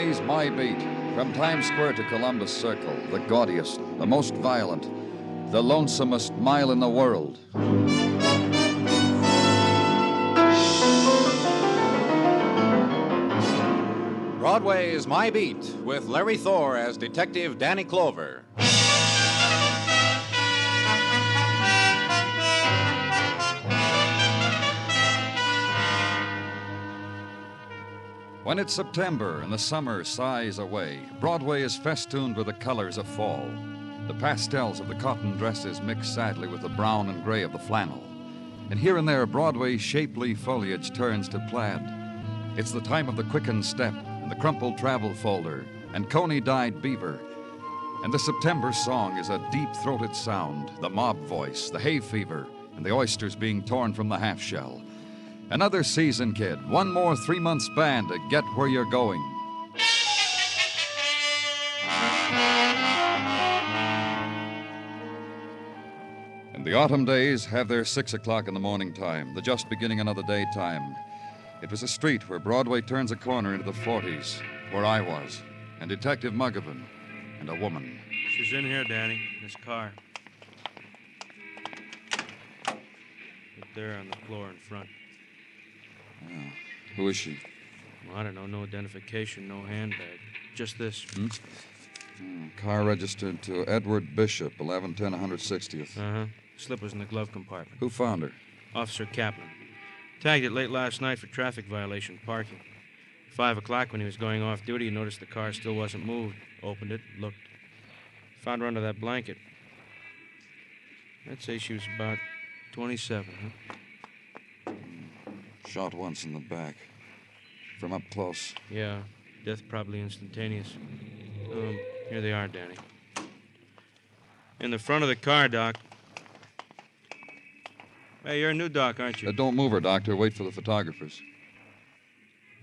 Broadway's My Beat. From Times Square to Columbus Circle, the gaudiest, the most violent, the lonesomest mile in the world. Broadway Is My Beat, with Larry Thor as Detective Danny Clover. When it's September and the summer sighs away, Broadway is festooned with the colors of fall. The pastels of the cotton dresses mix sadly with the brown and gray of the flannel. And here and there, Broadway's shapely foliage turns to plaid. It's the time of the quickened step and the crumpled travel folder and coney-dyed beaver. And the September song is a deep-throated sound, the mob voice, the hay fever, and the oysters being torn from the half-shell. Another season, kid. One more 3-month span to get where you're going. And the autumn days have their 6 o'clock in the morning time, the just beginning another daytime. It was a street where Broadway turns a corner into the 40s, where I was, and Detective Muggavan, and a woman. She's in here, Danny, in this car. Right there on the floor in front. Oh, who is she? Well, I don't know. No identification, no handbag. Just this. Car registered to Edward Bishop, 1110 160th. Uh-huh. Slip was in the glove compartment. Who found her? Officer Kaplan. Tagged it late last night for traffic violation parking. 5 o'clock when he was going off duty, he noticed the car still wasn't moved. Opened it, looked. Found her under that blanket. I'd say she was about 27, huh? Shot once in the back. From up close. Yeah, death probably instantaneous. Here they are, Danny. In the front of the car, Doc. Hey, you're a new doc, aren't you? Don't move her, Doctor. Wait for the photographers.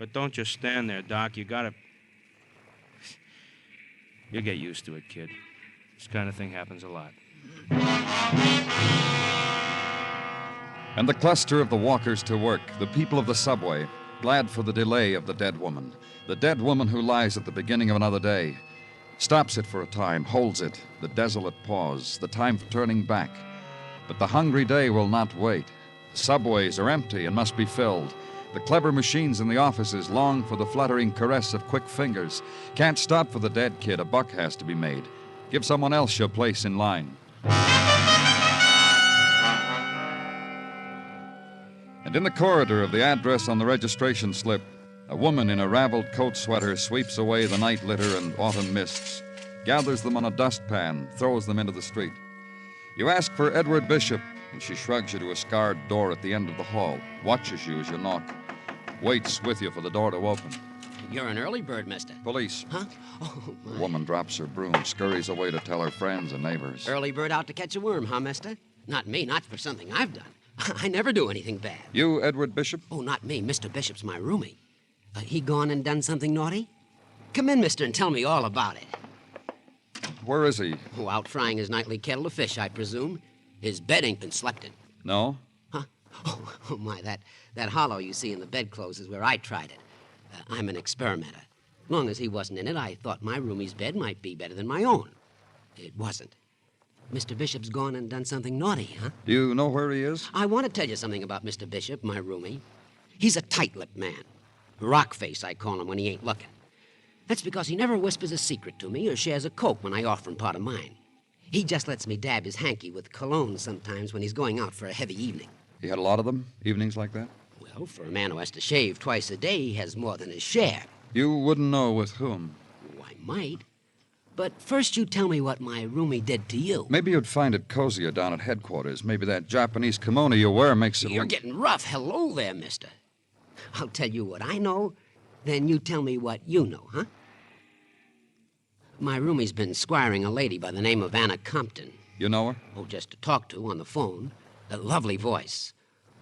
But don't just stand there, Doc. You gotta... You'll get used to it, kid. This kind of thing happens a lot. And the cluster of the walkers to work, the people of the subway, glad for the delay of the dead woman who lies at the beginning of another day, stops it for a time, holds it, the desolate pause, the time for turning back. But the hungry day will not wait. The subways are empty and must be filled. The clever machines in the offices long for the fluttering caress of quick fingers. Can't stop for the dead kid. A buck has to be made. Give someone else your place in line. And in the corridor of the address on the registration slip, a woman in a raveled coat sweater sweeps away the night litter and autumn mists, gathers them on a dustpan, throws them into the street. You ask for Edward Bishop, and she shrugs you to a scarred door at the end of the hall, watches you as you knock, waits with you for the door to open. You're an early bird, mister. Police. Huh? Oh, my. The woman drops her broom, scurries away to tell her friends and neighbors. Early bird out to catch a worm, huh, mister? Not me, not for something I've done. I never do anything bad. You, Edward Bishop? Oh, not me. Mr. Bishop's my roomie. He gone and done something naughty? Come in, mister, and tell me all about it. Where is he? Oh, out frying his nightly kettle of fish, I presume. His bed ain't been slept in. No? Huh? Oh, my, that hollow you see in the bedclothes is where I tried it. I'm an experimenter. Long as he wasn't in it, I thought my roomie's bed might be better than my own. It wasn't. Mr. Bishop's gone and done something naughty, huh? Do you know where he is? I want to tell you something about Mr. Bishop, my roomie. He's a tight-lipped man. Rock face, I call him when he ain't looking. That's because he never whispers a secret to me or shares a Coke when I offer him part of mine. He just lets me dab his hanky with cologne sometimes when he's going out for a heavy evening. He had a lot of them, evenings like that? Well, for a man who has to shave twice a day, he has more than his share. You wouldn't know with whom? Oh, I might. But first you tell me what my roomie did to you. Maybe you'd find it cozier down at headquarters. Maybe that Japanese kimono you wear makes it... You're getting rough. Hello there, mister. I'll tell you what I know, then you tell me what you know, huh? My roomie's been squiring a lady by the name of Anna Compton. You know her? Oh, just to talk to on the phone. A lovely voice.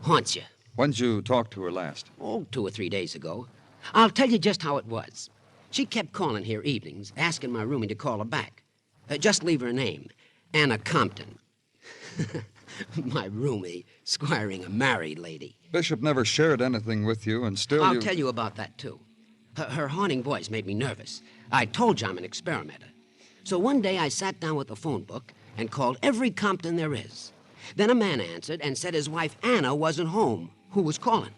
Haunts you. When'd you talk to her last? Oh, 2 or 3 days ago. I'll tell you just how it was. She kept calling here evenings, asking my roomie to call her back. Just leave her name, Anna Compton. My roomie squiring a married lady. Bishop never shared anything with you, and still I'll tell you about that, too. Her haunting voice made me nervous. I told you I'm an experimenter. So one day I sat down with the phone book and called every Compton there is. Then a man answered and said his wife Anna wasn't home. Who was calling?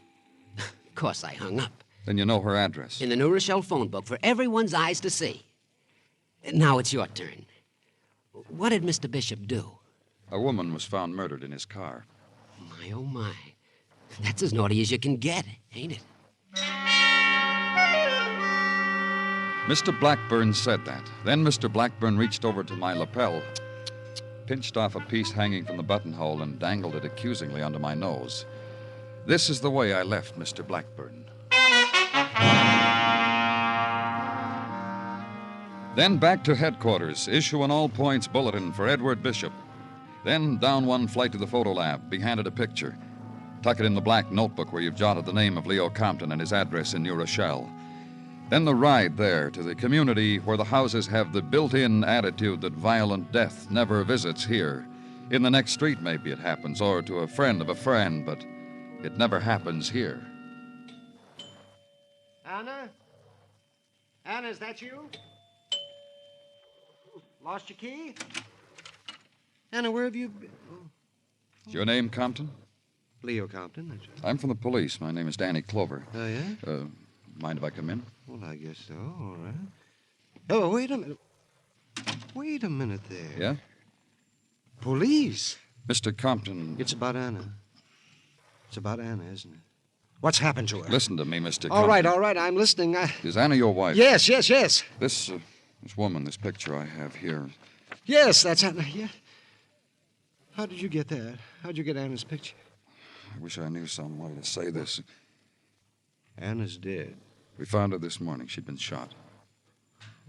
Of course, I hung up. Then you know her address. In the New Rochelle phone book for everyone's eyes to see. Now it's your turn. What did Mr. Bishop do? A woman was found murdered in his car. My, oh, my. That's as naughty as you can get, ain't it? Mr. Blackburn said that. Then Mr. Blackburn reached over to my lapel, pinched off a piece hanging from the buttonhole, and dangled it accusingly under my nose. This is the way I left Mr. Blackburn. Then back to headquarters, issue an all-points bulletin for Edward Bishop. Then down one flight to the photo lab, be handed a picture. Tuck it in the black notebook where you've jotted the name of Leo Compton and his address in New Rochelle. Then the ride there to the community where the houses have the built-in attitude that violent death never visits here. In the next street, maybe it happens, or to a friend of a friend, but it never happens here. Anna? Anna, is that you? Lost your key? Anna, where have you been? Is your name Compton? Leo Compton, that's right. I'm from the police. My name is Danny Clover. Oh, yeah? Mind if I come in? Well, I guess so. All right. Oh, wait a minute. Wait a minute there. Yeah? Police? Mr. Compton. It's about Anna. It's about Anna, isn't it? What's happened to her? Listen to me, Mr. All Compton. right, I'm listening. Is Anna your wife? Yes. This woman, this picture I have here. Yes, that's Anna, yeah. How did you get that? How'd you get Anna's picture? I wish I knew some way to say this. Anna's dead. We found her this morning. She'd been shot.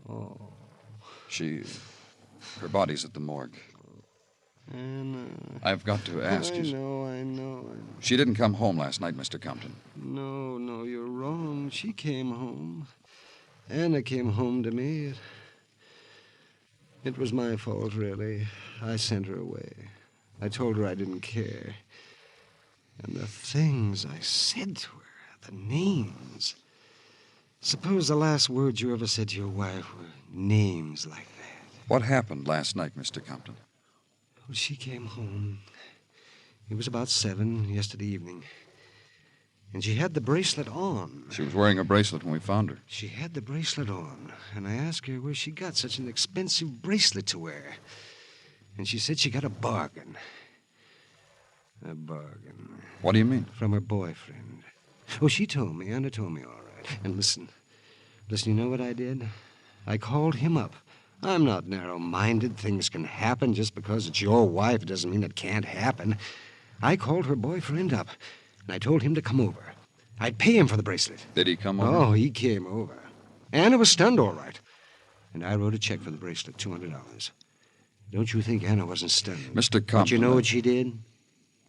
Oh. Her body's at the morgue. Anna. I've got to ask you. I know. She didn't come home last night, Mr. Compton. No, you're wrong. She came home. Anna came home to me. It was my fault, really. I sent her away. I told her I didn't care. And the things I said to her, the names. Suppose the last words you ever said to your wife were names like that. What happened last night, Mr. Compton? Well, she came home. It was about 7 yesterday evening. And she had the bracelet on. She was wearing a bracelet when we found her. She had the bracelet on, and I asked her where she got such an expensive bracelet to wear. And she said she got a bargain. A bargain. What do you mean? From her boyfriend. Oh, she told me. Anna told me, all right. And listen, you know what I did? I called him up. I'm not narrow-minded. Things can happen. Just because it's your wife doesn't mean it can't happen. I called her boyfriend up, and I told him to come over. I'd pay him for the bracelet. Did he come over? Oh, he came over. Anna was stunned, all right. And I wrote a check for the bracelet, $200. Don't you think Anna wasn't stunned? Mr. Compton. But you know what she did?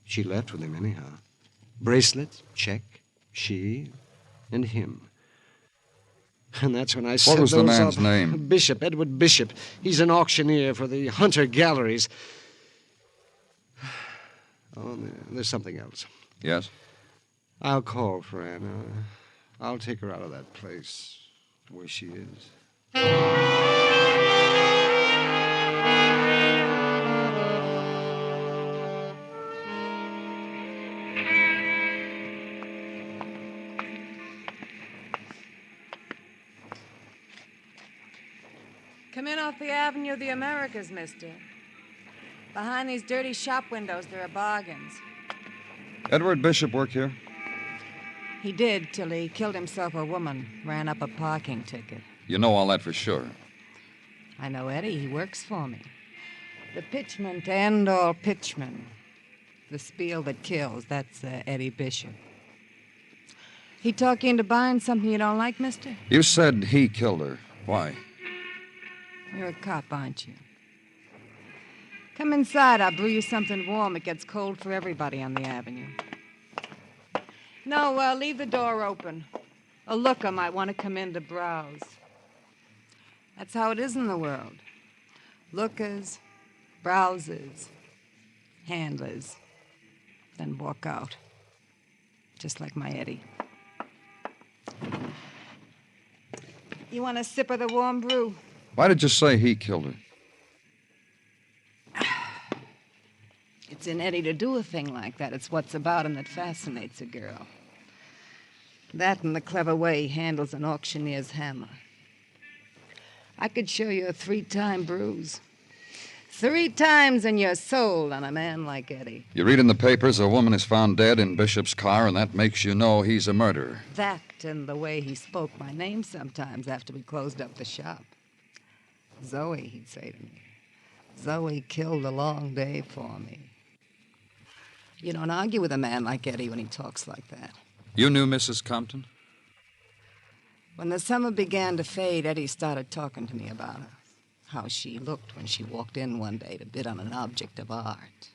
She left with him anyhow. Bracelet, check, she, and him. And that's when I set What was the those man's up. name? Bishop, Edward Bishop. He's an auctioneer for the Hunter Galleries. Oh, there's something else. Yes? I'll call for Anna. I'll take her out of that place where she is. Come in off the Avenue of the Americas, mister. Behind these dirty shop windows, there are bargains. Edward Bishop work here? He did till he killed himself a woman, ran up a parking ticket. You know all that for sure. I know Eddie. He works for me. The pitchman to end all pitchmen. The spiel that kills, that's Eddie Bishop. He talk you into buying something you don't like, mister? You said he killed her. Why? You're a cop, aren't you? Come inside. I'll brew you something warm. It gets cold for everybody on the avenue. No, leave the door open. A looker might want to come in to browse. That's how it is in the world. Lookers, browsers, handlers, then walk out. Just like my Eddie. You want a sip of the warm brew? Why did you say he killed her? It's in Eddie to do a thing like that. It's what's about him that fascinates a girl. That and the clever way he handles an auctioneer's hammer. I could show you a 3-time bruise. 3 times and you're sold on a man like Eddie. You read in the papers a woman is found dead in Bishop's car, and that makes you know he's a murderer. That and the way he spoke my name sometimes after we closed up the shop. Zoe, he'd say to me. Zoe killed a long day for me. You don't argue with a man like Eddie when he talks like that. You knew Mrs. Compton? When the summer began to fade, Eddie started talking to me about her. How she looked when she walked in one day to bid on an object of art.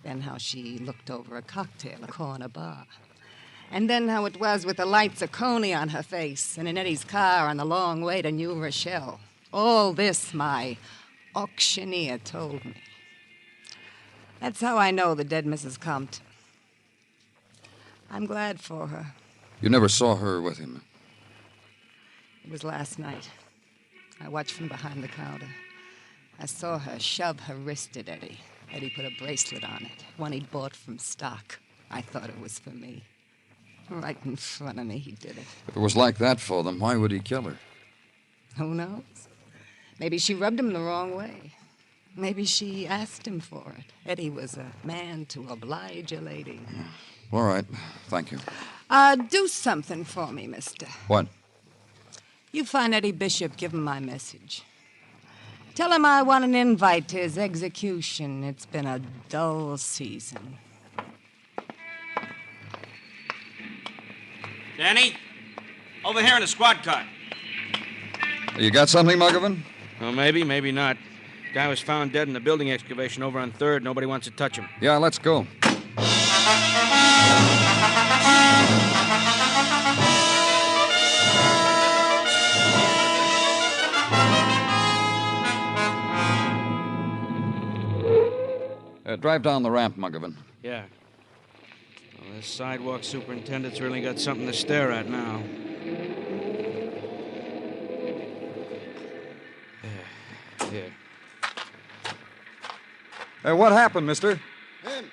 Then how she looked over a cocktail at a corner bar. And then how it was with the lights of Coney on her face and in Eddie's car on the long way to New Rochelle. All this my auctioneer told me. That's how I know the dead Mrs. Compton. I'm glad for her. You never saw her with him? It was last night. I watched from behind the counter. I saw her shove her wrist at Eddie. Eddie put a bracelet on it, one he'd bought from stock. I thought it was for me. Right in front of me, he did it. If it was like that for them, why would he kill her? Who knows? Maybe she rubbed him the wrong way. Maybe she asked him for it. Eddie was a man to oblige a lady. All right. Thank you. Do something for me, mister. What? You find Eddie Bishop, give him my message. Tell him I want an invite to his execution. It's been a dull season. Danny, over here in the squad car. You got something, Muggavan? Well, maybe, maybe not. Guy was found dead in the building excavation over on 3rd. Nobody wants to touch him. Yeah, let's go. Drive down the ramp, Muggavan. Yeah. Well, this sidewalk superintendent's really got something to stare at now. Here. Hey, what happened, mister? Him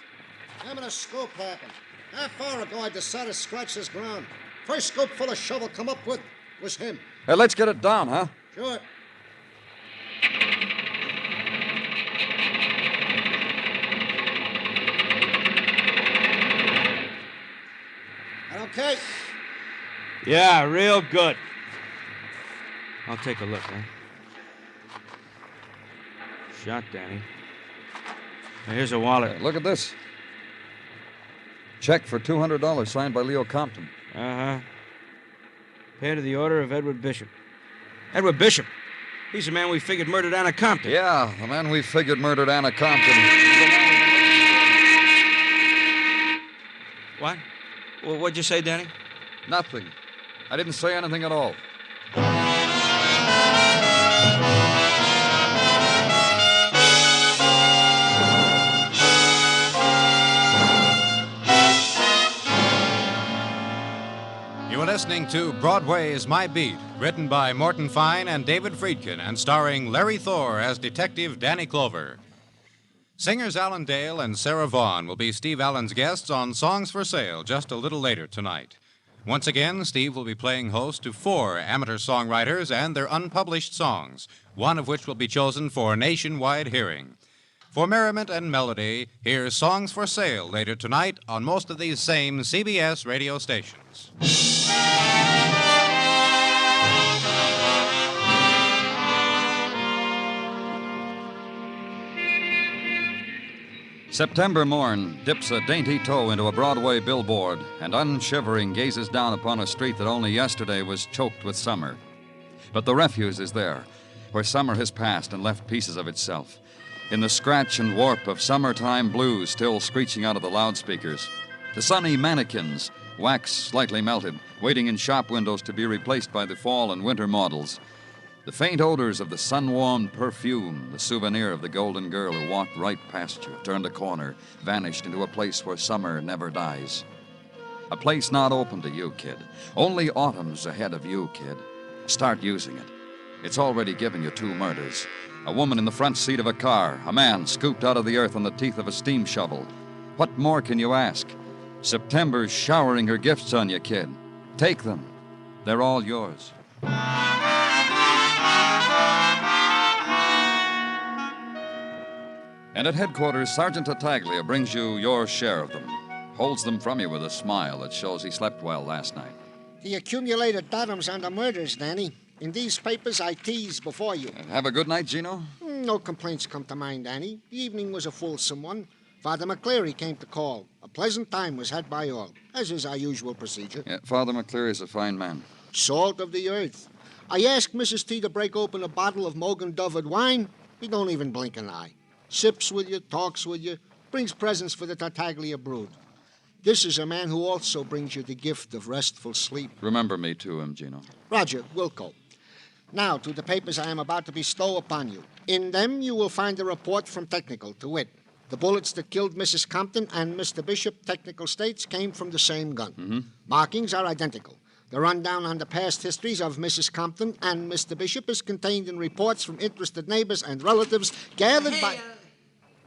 and a scoop happened. Half hour ago, I decided to scratch this ground. First scoop full of shovel come up with was him. Hey, let's get it down, huh? Sure. That okay? Yeah, real good. I'll take a look, huh? Shot, Danny. Now, here's a wallet. Look at this. Check for $200 signed by Leo Compton. Uh-huh. Paid to the order of Edward Bishop. Edward Bishop? He's the man we figured murdered Anna Compton. Yeah, the man we figured murdered Anna Compton. What? Well, what'd you say, Danny? Nothing. I didn't say anything at all. You are listening to Broadway Is My Beat, written by Morton Fine and David Friedkin, and starring Larry Thor as Detective Danny Clover. Singers Alan Dale and Sarah Vaughan will be Steve Allen's guests on Songs for Sale just a little later tonight. Once again, Steve will be playing host to 4 amateur songwriters and their unpublished songs, one of which will be chosen for nationwide hearing. For merriment and melody, here's Songs for Sale later tonight on most of these same CBS radio stations. September morn dips a dainty toe into a Broadway billboard and unshivering gazes down upon a street that only yesterday was choked with summer. But the refuse is there, where summer has passed and left pieces of itself. In the scratch and warp of summertime blues still screeching out of the loudspeakers. The sunny mannequins, wax slightly melted, waiting in shop windows to be replaced by the fall and winter models. The faint odors of the sun-warmed perfume, the souvenir of the golden girl who walked right past you, turned a corner, vanished into a place where summer never dies. A place not open to you, kid. Only autumn's ahead of you, kid. Start using it. It's already given you 2 murders. A woman in the front seat of a car, a man scooped out of the earth on the teeth of a steam shovel. What more can you ask? September's showering her gifts on you, kid. Take them. They're all yours. And at headquarters, Sergeant Tartaglia brings you your share of them. Holds them from you with a smile that shows he slept well last night. The accumulated datum's on the murders, Danny. In these papers, I teased before you. Have a good night, Gino? No complaints come to mind, Danny. The evening was a fulsome one. Father McCleary came to call. A pleasant time was had by all, as is our usual procedure. Yeah, Father McCleary is a fine man. Salt of the earth. I asked Mrs. T to break open a bottle of Mogan-Dovered wine. He don't even blink an eye. Sips with you, talks with you, brings presents for the Tartaglia brood. This is a man who also brings you the gift of restful sleep. Remember me to him, Gino. Roger, Wilco. Now to the papers I am about to bestow upon you. In them you will find a report from Technical, to wit. The bullets that killed Mrs. Compton and Mr. Bishop, Technical states, came from the same gun. Mm-hmm. Markings are identical. The rundown on the past histories of Mrs. Compton and Mr. Bishop is contained in reports from interested neighbors and relatives gathered by...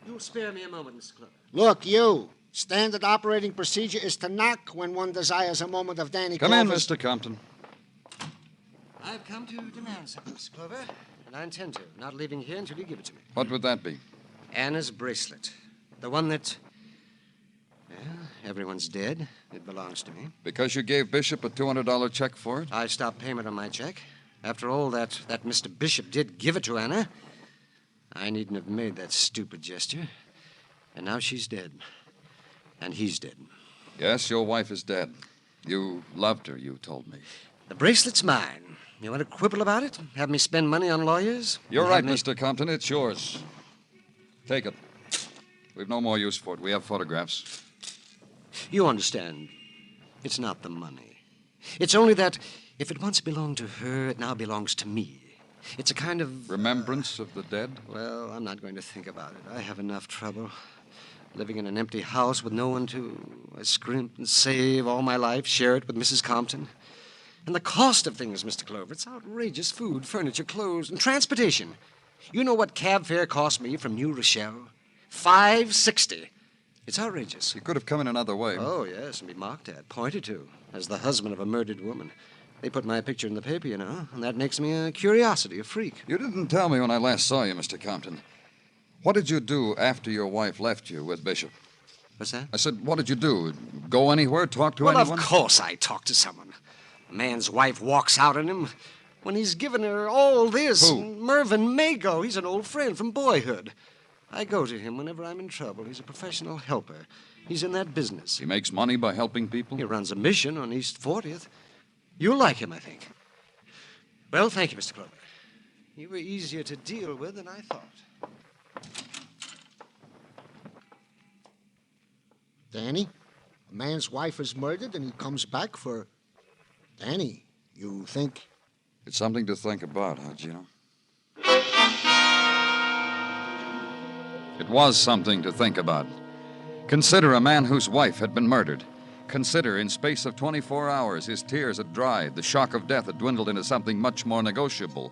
You'll spare me a moment, Mr. Clover. Look, you. Standard operating procedure is to knock when one desires a moment of Danny Come in, Clover's... Mr. Compton. I've come to demand something, Mr. Clover, and I intend to. Not leaving here until you give it to me. What would that be? Anna's bracelet. The one that... Well, everyone's dead. It belongs to me. Because you gave Bishop a $200 check for it? I stopped payment on my check. After all, that Mr. Bishop did give it to Anna. I needn't have made that stupid gesture. And now she's dead. And he's dead. Yes, your wife is dead. You loved her, you told me. The bracelet's mine. You want to quibble about it? Have me spend money on lawyers? You're Have right, me- Mr. Compton. It's yours. Take it. We've no more use for it. We have photographs. You understand. It's not the money. It's only that if it once belonged to her, it now belongs to me. It's a kind of... Remembrance of the dead? Well, I'm not going to think about it. I have enough trouble. Living in an empty house with no one to... I scrimp and save all my life, share it with Mrs. Compton. And the cost of things, Mr. Clover, it's outrageous. Food, furniture, clothes, and transportation. You know what cab fare cost me from New Rochelle? $5.60. It's outrageous. You could have come in another way. Oh, yes, and be mocked at, pointed to, as the husband of a murdered woman. They put my picture in the paper, you know, and that makes me a curiosity, a freak. You didn't tell me when I last saw you, Mr. Compton. What did you do after your wife left you with Bishop? What's that? I said, what did you do? Go anywhere? Talk to Well, anyone? of course I talk to someone. A man's wife walks out on him when he's given her all this. Who? Mervyn Mago. He's an old friend from boyhood. I go to him whenever I'm in trouble. He's a professional helper. He's in that business. He makes money by helping people? He runs a mission on East 40th. You'll like him, I think. Well, thank you, Mr. Clover. You were easier to deal with than I thought. Danny, a man's wife is murdered and he comes back for... Danny, you think... It's something to think about, huh, Gino? It was something to think about. Consider a man whose wife had been murdered. Consider, in space of 24 hours, his tears had dried, the shock of death had dwindled into something much more negotiable.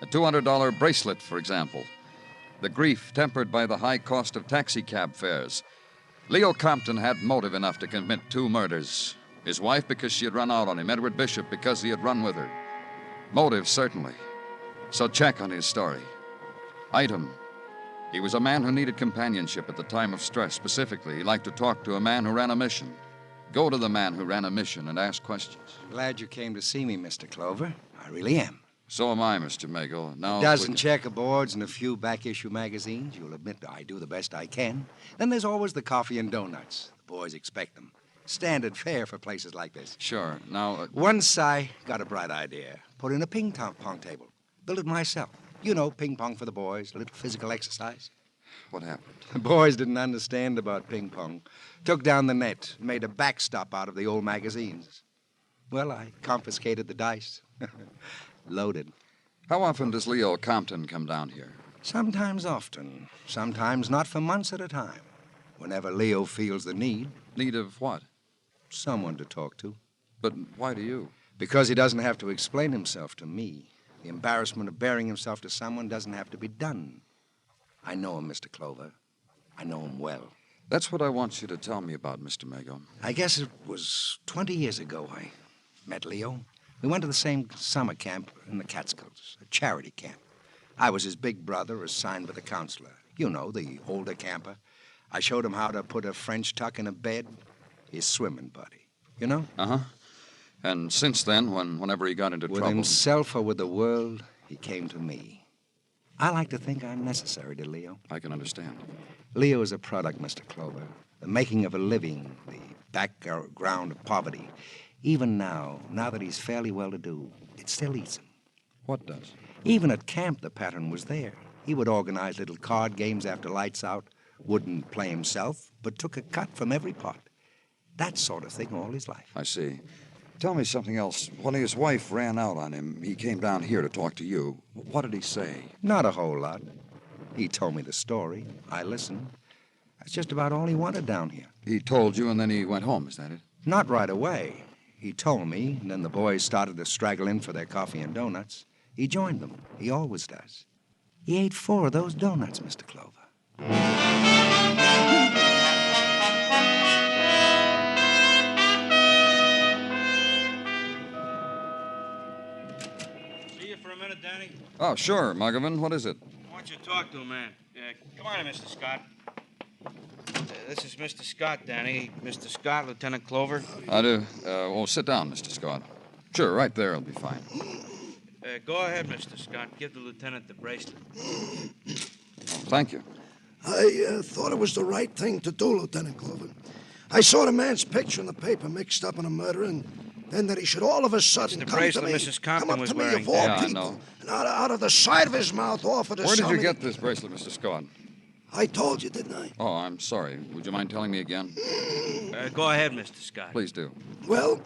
A $200 bracelet, for example. The grief tempered by the high cost of taxicab fares. Leo Compton had motive enough to commit 2 murders. His wife because she had run out on him, Edward Bishop because he had run with her. Motive, certainly. So check on his story. Item. He was a man who needed companionship at the time of stress. Specifically, he liked to talk to a man who ran a mission. Go to the man who ran a mission and ask questions. Glad you came to see me, Mr. Clover. I really am. So am I, Mr. Mago. Now, A dozen checkerboards and a few back-issue magazines. You'll admit that I do the best I can. Then there's always the coffee and donuts. The boys expect them. Standard fare for places like this. Sure. Now, Once I got a bright idea. Put in a ping-pong table. Built it myself. You know, ping-pong for the boys, a little physical exercise. what happened? The boys didn't understand about ping-pong. Took down the net, made a backstop out of the old magazines. Well, I confiscated the dice. Loaded. How often does Leo Compton come down here? Sometimes often. Sometimes not for months at a time. Whenever Leo feels the need. Need of what? Someone to talk to. But why do you? Because he doesn't have to explain himself to me. The embarrassment of bearing himself to someone doesn't have to be done. I know him, Mr. Clover. I know him well. That's what I want you to tell me about, Mr. Mago. I guess it was 20 years ago I met Leo. We went to the same summer camp in the Catskills, a charity camp. I was his big brother assigned by the counselor. You know, the older camper. I showed him how to put a French tuck in a bed. His swimming buddy. You know? Uh-huh. And since then, whenever he got into With trouble... himself or with the world, he came to me. I like to think I'm necessary to Leo. I can understand. Leo is a product, Mr. Clover. The making of a living, the background of poverty. Even now that he's fairly well-to-do, it still eats him. What does? Even at camp, the pattern was there. He would organize little card games after lights out, wouldn't play himself, but took a cut from every pot. That sort of thing all his life. I see. Tell me something else. When his wife ran out on him, he came down here to talk to you. What did he say? Not a whole lot. He told me the story. I listened. That's just about all he wanted down here. He told you and then he went home, is that it? Not right away. He told me, and then the boys started to straggle in for their coffee and donuts. He joined them. He always does. He ate 4 of those donuts, Mr. Clover. See you for a minute, Danny. Oh, sure, Muggavan. What is it? I want you to talk to him, man. Come on, Mr. Scott. This is Mr. Scott, Danny. Mr. Scott, Lieutenant Clover. I do. Sit down, Mr. Scott. Sure, right there will be fine. Go ahead, Mr. Scott. Give the lieutenant the bracelet. Thank you. I thought it was the right thing to do, Lieutenant Clover. I saw the man's picture in the paper mixed up in a murder, and then that he should all of a sudden The come bracelet to me, Mrs. Compton come up was to me wearing. of all Yeah, I people, know. and out of the side of his mouth offer to Where did sell you me get this bracelet, Mr. Scott? I told you, didn't I? Oh, I'm sorry. Would you mind telling me again? Go ahead, Mr. Scott. Please do. Well,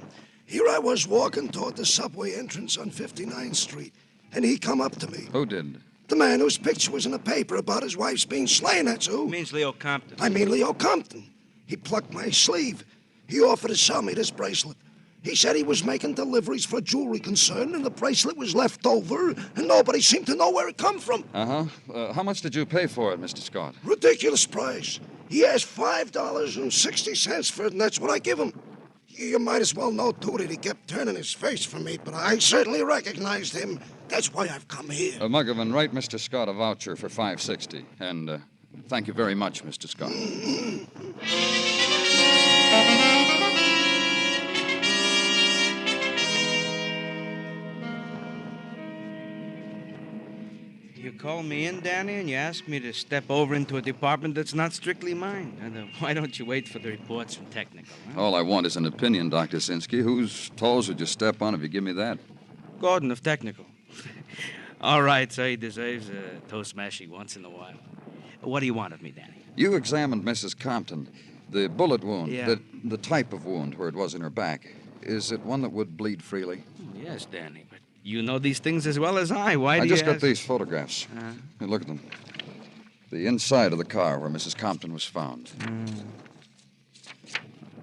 here I was walking toward the subway entrance on 59th Street, and he come up to me. Who did? The man whose picture was in the paper about his wife's being slain, that's who. Means Leo Compton. I mean Leo Compton. He plucked my sleeve. He offered to sell me this bracelet. He said he was making deliveries for a jewelry concern, and the bracelet was left over, and nobody seemed to know where it come from. Uh-huh. How much did you pay for it, Mr. Scott? Ridiculous price. He asked $5.60 for it, and that's what I give him. You might as well know, too, that he kept turning his face from me, but I certainly recognized him. That's why I've come here. Muggavan, write Mr. Scott a voucher for $5.60, and thank you very much, Mr. Scott. You call me in, Danny, and you ask me to step over into a department that's not strictly mine. And why don't you wait for the reports from technical? Huh? All I want is an opinion, Dr. Sinsky. Whose toes would you step on if you give me that? Gordon of technical. All right, so he deserves a toe smashing once in a while. What do you want of me, Danny? You examined Mrs. Compton. The bullet wound, Yeah. the type of wound where it was in her back. Is it one that would bleed freely? Yes, Danny, but you know these things as well as I. Why do I you just got ask? these photographs. Hey, look at them. The inside of the car where Mrs. Compton was found.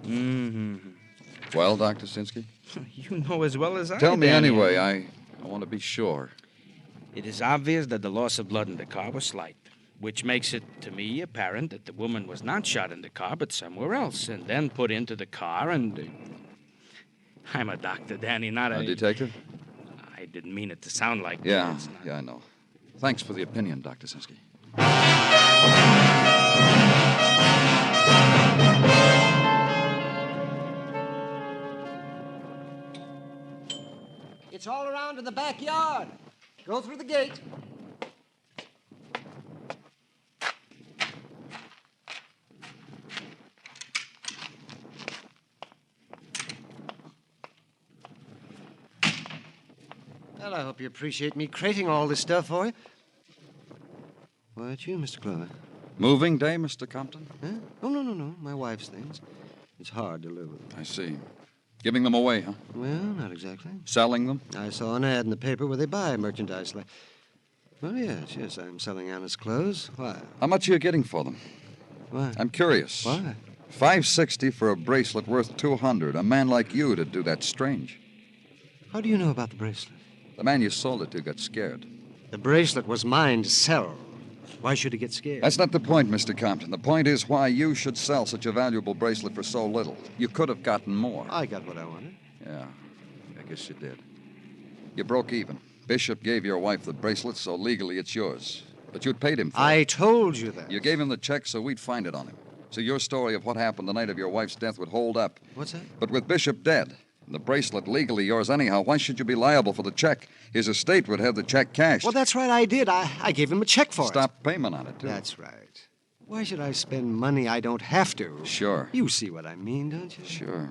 Mm-hmm. Well, Dr. Sinsky? You know as well as I. Tell me Danny. anyway. I want to be sure. It is obvious that the loss of blood in the car was slight, which makes it, to me, apparent that the woman was not shot in the car, but somewhere else, and then put into the car and... I'm a doctor, Danny, not a... A detective? I didn't mean it to sound like Yeah, that. It's not- I know. Thanks for the opinion, Dr. Sinsky. It's all around to the backyard. Go through the gate. Well, I hope you appreciate me crating all this stuff for you. Why, it's you, Mr. Clover. Moving day, Mr. Compton? Huh? Oh, no. My wife's things. It's hard to live with. I see. Giving them away, huh? Well, not exactly. Selling them? I saw an ad in the paper where they buy merchandise like... Well, yes, I'm selling honest clothes. Why? How much are you getting for them? Why? I'm curious. Why? $5.60 for a bracelet worth $200. A man like you to do that strange. How do you know about the bracelet? The man you sold it to got scared. The bracelet was mine to sell. Why should he get scared? That's not the point, Mr. Compton. The point is why you should sell such a valuable bracelet for so little. You could have gotten more. I got what I wanted. Yeah, I guess you did. You broke even. Bishop gave your wife the bracelet, so legally it's yours. But you'd paid him for it. I told you that. You gave him the check so we'd find it on him. So your story of what happened the night of your wife's death would hold up. What's that? But with Bishop dead, and the bracelet legally yours anyhow, why should you be liable for the check? His estate would have the check cashed. Well, that's right, I did. I gave him a check for it. Stop payment on it, too. That's right. Why should I spend money I don't have to? Sure. You see what I mean, don't you? Sure.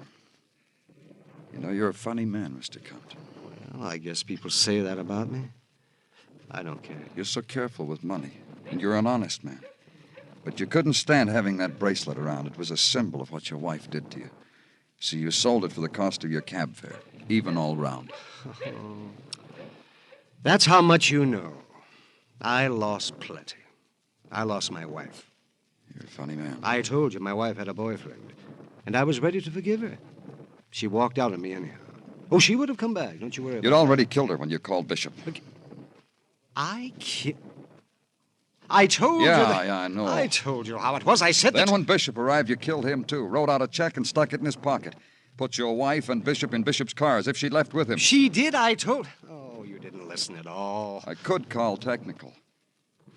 You know, you're a funny man, Mr. Compton. Well, I guess people say that about me. I don't care. You're so careful with money, and you're an honest man. But you couldn't stand having that bracelet around. It was a symbol of what your wife did to you. So you sold it for the cost of your cab fare, even all round. That's how much you know. I lost plenty. I lost my wife. You're a funny man. I told you my wife had a boyfriend, and I was ready to forgive her. She walked out on me anyhow. Oh, she would have come back. Don't you worry about it. You'd already killed her when you called Bishop. I told you that. Yeah, I know. I told you how it was. I said Then that. when Bishop arrived, you killed him, too. Wrote out a check and stuck it in his pocket. Put your wife and Bishop in Bishop's car as if she'd left with him. She did, I told. Oh, you didn't listen at all. I could call technical.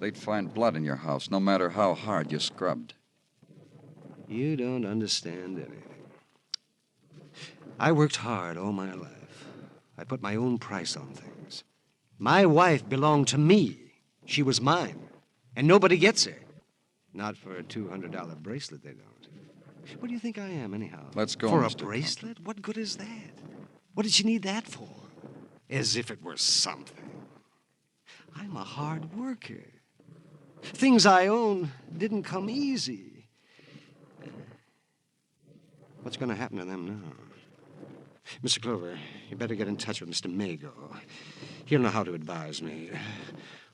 They'd find blood in your house, no matter how hard you scrubbed. You don't understand anything. I worked hard all my life. I put my own price on things. My wife belonged to me. She was mine. And nobody gets her. Not for a $200 bracelet, they don't. What do you think I am, anyhow? Let's go, For Mr. a bracelet? What good is that? What did she need that for? As if it were something. I'm a hard worker. Things I own didn't come easy. What's going to happen to them now? Mr. Clover, you better get in touch with Mr. Mago. He'll know how to advise me.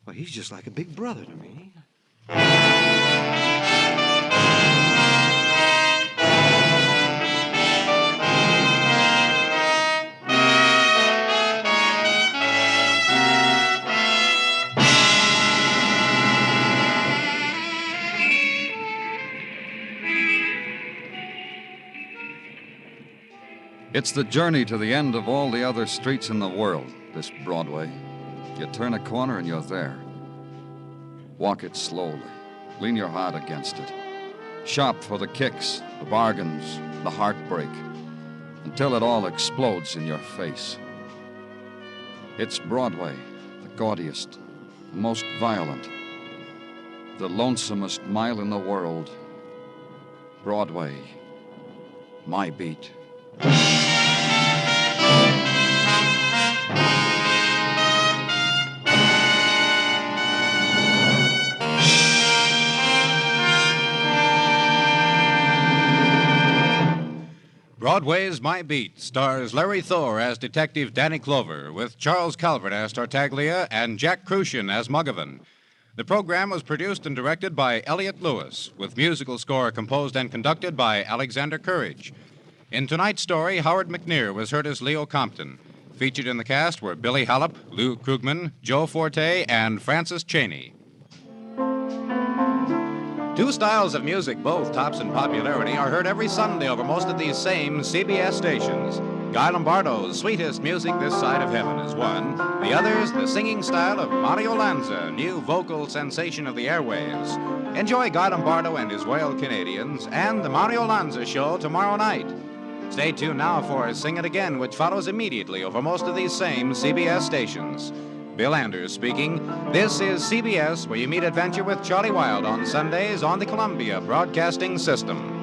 Well, he's just like a big brother to me. It's the journey to the end of all the other streets in the world, this Broadway. You turn a corner and you're there. Walk it slowly. Lean your heart against it. Shop for the kicks, the bargains, the heartbreak, until it all explodes in your face. It's Broadway, the gaudiest, the most violent, the lonesomest mile in the world. Broadway, my beat. Broadway Is My Beat stars Larry Thor as Detective Danny Clover, with Charles Calvert as Tartaglia and Jack Kruschen as Muggavan. The program was produced and directed by Elliott Lewis, with musical score composed and conducted by Alexander Courage. In tonight's story, Howard McNear was heard as Leo Compton. Featured in the cast were Billy Hallopp, Lou Krugman, Joe Forte, and Francis Cheney. Two styles of music, both tops in popularity, are heard every Sunday over most of these same CBS stations. Guy Lombardo's Sweetest Music This Side of Heaven is one. The other's the singing style of Mario Lanza, new vocal sensation of the airwaves. Enjoy Guy Lombardo and his Royal Canadians and the Mario Lanza Show tomorrow night. Stay tuned now for Sing It Again, which follows immediately over most of these same CBS stations. Bill Anders speaking. This is CBS, where you meet adventure with Charlie Wilde on Sundays on the Columbia Broadcasting System.